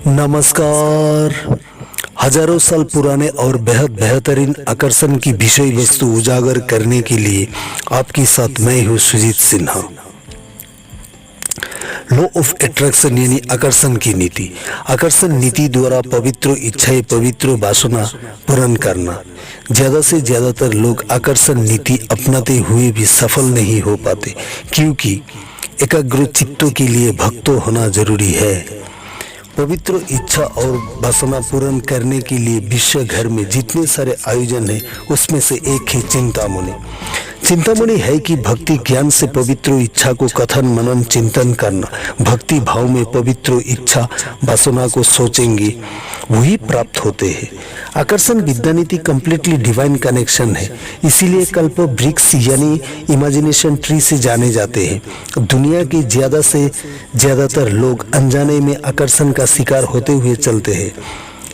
नमस्कार। हजारों साल पुराने और बेहद बेहतरीन आकर्षण की विषय वस्तु उजागर करने के लिए आपके साथ मैं हूँ Sujeet Sinha. Law of attraction यानी आकर्षण की नीति। आकर्षण नीति द्वारा पवित्र इच्छाएं, पवित्र वासना पूर्ण करना। ज्यादा से ज्यादातर लोग आकर्षण नीति अपनाते हुए भी सफल नहीं हो पाते, क्योंकि एकाग्र चित्तों के लिए भक्तों होना जरूरी है। पवित्र इच्छा और वासना पूर्ण करने के लिए विश्व भर में जितने सारे आयोजन हैं, उसमें से एक है चिंतामणि। चिंतामणि है कि भक्ति ज्ञान से पवित्र इच्छा को कथन मनन चिंतन करना। भक्ति भाव में पवित्र इच्छा वासना को सोचेंगे वही प्राप्त होते हैं। आकर्षण विद्यानीति कंप्लीटली डिवाइन कनेक्शन है, इसीलिए कल्प वृक्ष यानी इमेजिनेशन ट्री से जाने जाते हैं। दुनिया के ज्यादा से ज्यादातर लोग अनजाने में आकर्षण का शिकार होते हुए चलते हैं,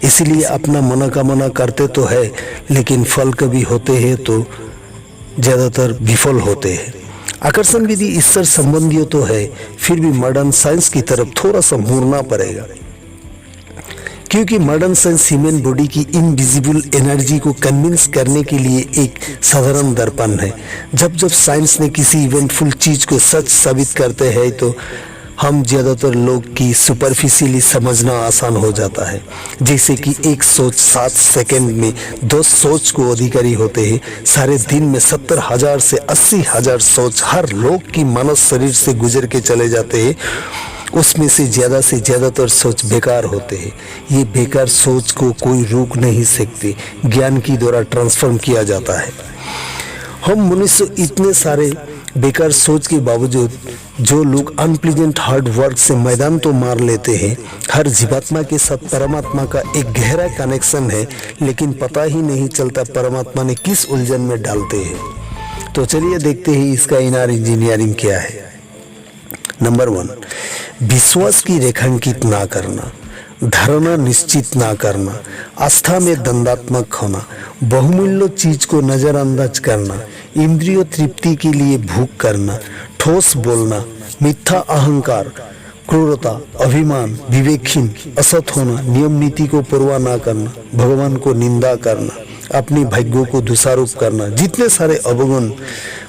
इसीलिए अपना मनोकामना करते तो है, लेकिन फल कभी होते हैं तो ज्यादातर विफल होते हैं। आकर्षण विधि ईश्वर संबंधी तो है, फिर भी मॉडर्न साइंस की तरफ थोड़ा सा मुड़ना पड़ेगा, क्योंकि मॉडर्न साइंस ह्यूमन बॉडी की इनविजिबल एनर्जी को कन्विंस करने के लिए एक साधारण दर्पण है। जब जब साइंस ने किसी इवेंटफुल चीज को सच साबित करते हैं तो हम ज्यादातर लोग की सुपरफिशियली समझना आसान हो जाता है। जैसे कि एक सोच 7 सेकंड में 2 सोच को अधिकारी होते हैं। सारे दिन में 70,000 से 80,000 सोच हर लोग की मानव शरीर से गुजर के चले जाते हैं। उसमें से ज्यादातर सोच बेकार होते हैं। ये बेकार सोच को कोई रोक नहीं सकते, ज्ञान की द्वारा ट्रांसफॉर्म किया जाता है। हम मनुष्य इतने सारे बेकार सोच के बावजूद जो लोग अनप्लीजेंट हार्ड वर्क से मैदान तो मार लेते हैं। हर जीवात्मा के साथ परमात्मा का एक गहरा कनेक्शन है, लेकिन पता ही नहीं चलता परमात्मा ने किस उलझन में डालते हैं। तो चलिए देखते हैं इसका इनर इंजीनियरिंग क्या है। नंबर 1, विश्वास की रेखांकित ना करना, धारणा निश्चित ना करना, आस्था में दंडात्मक होना, बहुमूल्य चीज को नजरअंदाज करना, इंद्रिय तृप्ति के लिए भूख करना, ठोस बोलना, मिथ्या अहंकार, क्रूरता, अभिमान, विवेकहीन, असत होना, नियम नीति को परवाह ना करना, भगवान को निंदा करना, अपनी भाग्यों को दोषारोप करना। जितने सारे अवगुण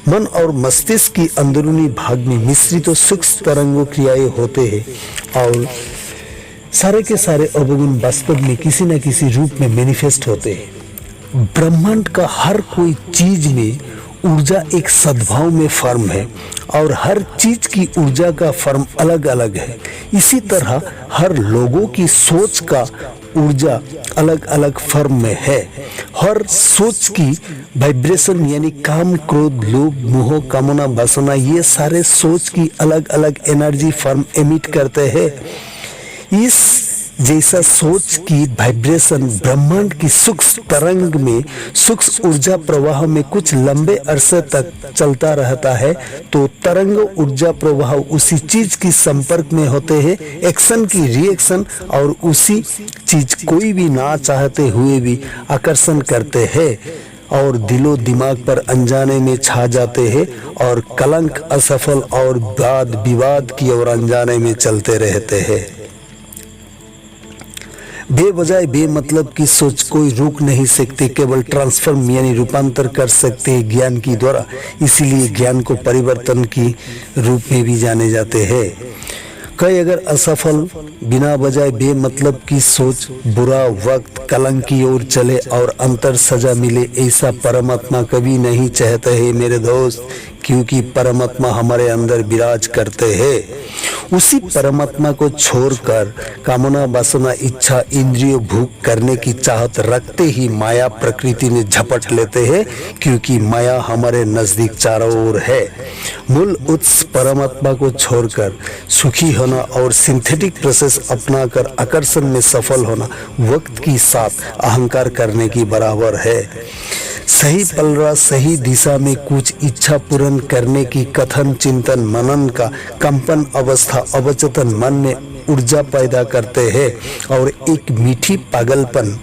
मन और मस्तिष्क की अंदरूनी भाग में मिश्रित तो सूक्ष्म तरंगों क्रियाएं होते हैं, और सारे के सारे अवगुण वास्तव में किसी न किसी रूप में मैनिफेस्ट होते हैं। ब्रह्मांड का हर कोई चीज में ऊर्जा एक सद्भाव में फॉर्म है, और हर चीज की ऊर्जा का फॉर्म अलग अलग है। इसी तरह हर लोगों की सोच का ऊर्जा अलग अलग फॉर्म में है। हर सोच की वाइब्रेशन यानी काम, क्रोध, लोभ, मोह, कामना, वासना, ये सारे सोच की अलग अलग एनर्जी फॉर्म एमिट करते हैं। इस जैसा सोच की वाइब्रेशन ब्रह्मांड की सूक्ष्म तरंग में, सूक्ष्म ऊर्जा प्रवाह में कुछ लंबे अरसे तक चलता रहता है, तो तरंग ऊर्जा प्रवाह उसी चीज की संपर्क में होते हैं, एक्शन की रिएक्शन, और उसी चीज कोई भी ना चाहते हुए भी आकर्षण करते हैं और दिलो दिमाग पर अनजाने में छा जाते हैं, और कलंक, असफल और वाद विवाद की ओर अनजाने में चलते रहते हैं। बेवजह बेमतलब की सोच कोई रोक नहीं सकते, केवल ट्रांसफॉर्म यानी रूपांतर कर सकते हैं ज्ञान की द्वारा। इसीलिए ज्ञान को परिवर्तन की रूप में भी जाने जाते हैं। कई अगर असफल बिना वजह बेमतलब की सोच बुरा वक्त कलंक की ओर चले और अंतर सजा मिले, ऐसा परमात्मा कभी नहीं चाहते हैं मेरे दोस्त, क्योंकि परमात्मा हमारे अंदर विराज करते हैं। उसी परमात्मा को छोड़कर कामना, वासना, इच्छा, इंद्रिय भोग करने की चाहत रखते ही माया प्रकृति में झपट लेते हैं, क्योंकि माया हमारे नजदीक चारों ओर है। मूल उत्स परमात्मा को छोड़कर सुखी होना और सिंथेटिक प्रोसेस अपनाकर आकर्षण में सफल होना वक्त के साथ अहंकार करने की बराबर है। सही पलड़ा सही दिशा में कुछ इच्छा पूर्ण करने की कथन चिंतन मनन का कंपन अवस्था अवचेतन मन में ऊर्जा पैदा करते हैं, और एक मीठी पागलपन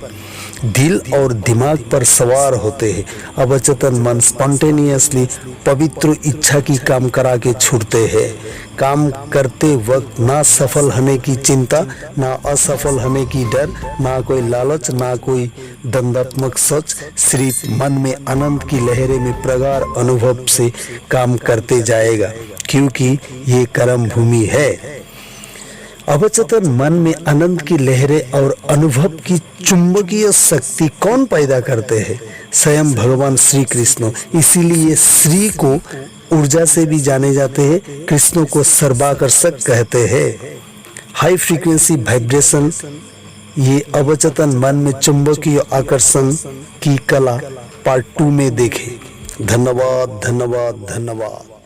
दिल और दिमाग पर सवार होते हैं। अवचेतन मन स्पॉन्टेनियसली पवित्र इच्छा की काम करा के छूटते हैं। काम करते वक्त ना सफल होने की चिंता, ना असफल होने की डर, ना कोई लालच, ना कोई दंडात्मक सोच, सिर्फ मन में आनंद की लहरें में प्रगाढ़ अनुभव से काम करते जाएगा, क्योंकि ये कर्म भूमि है। अवचेतन मन में आनंद की लहरें और अनुभव की चुंबकीय शक्ति कौन पैदा करते हैं? स्वयं भगवान श्री कृष्ण। इसीलिए श्री को ऊर्जा से भी जाने जाते हैं, कृष्ण को सर्वाकर्षक कहते हैं। हाई फ्रीक्वेंसी वाइब्रेशन, ये अवचेतन मन में चुंबकीय आकर्षण की कला पार्ट 2 में देखें। धन्यवाद, धन्यवाद, धन्यवाद।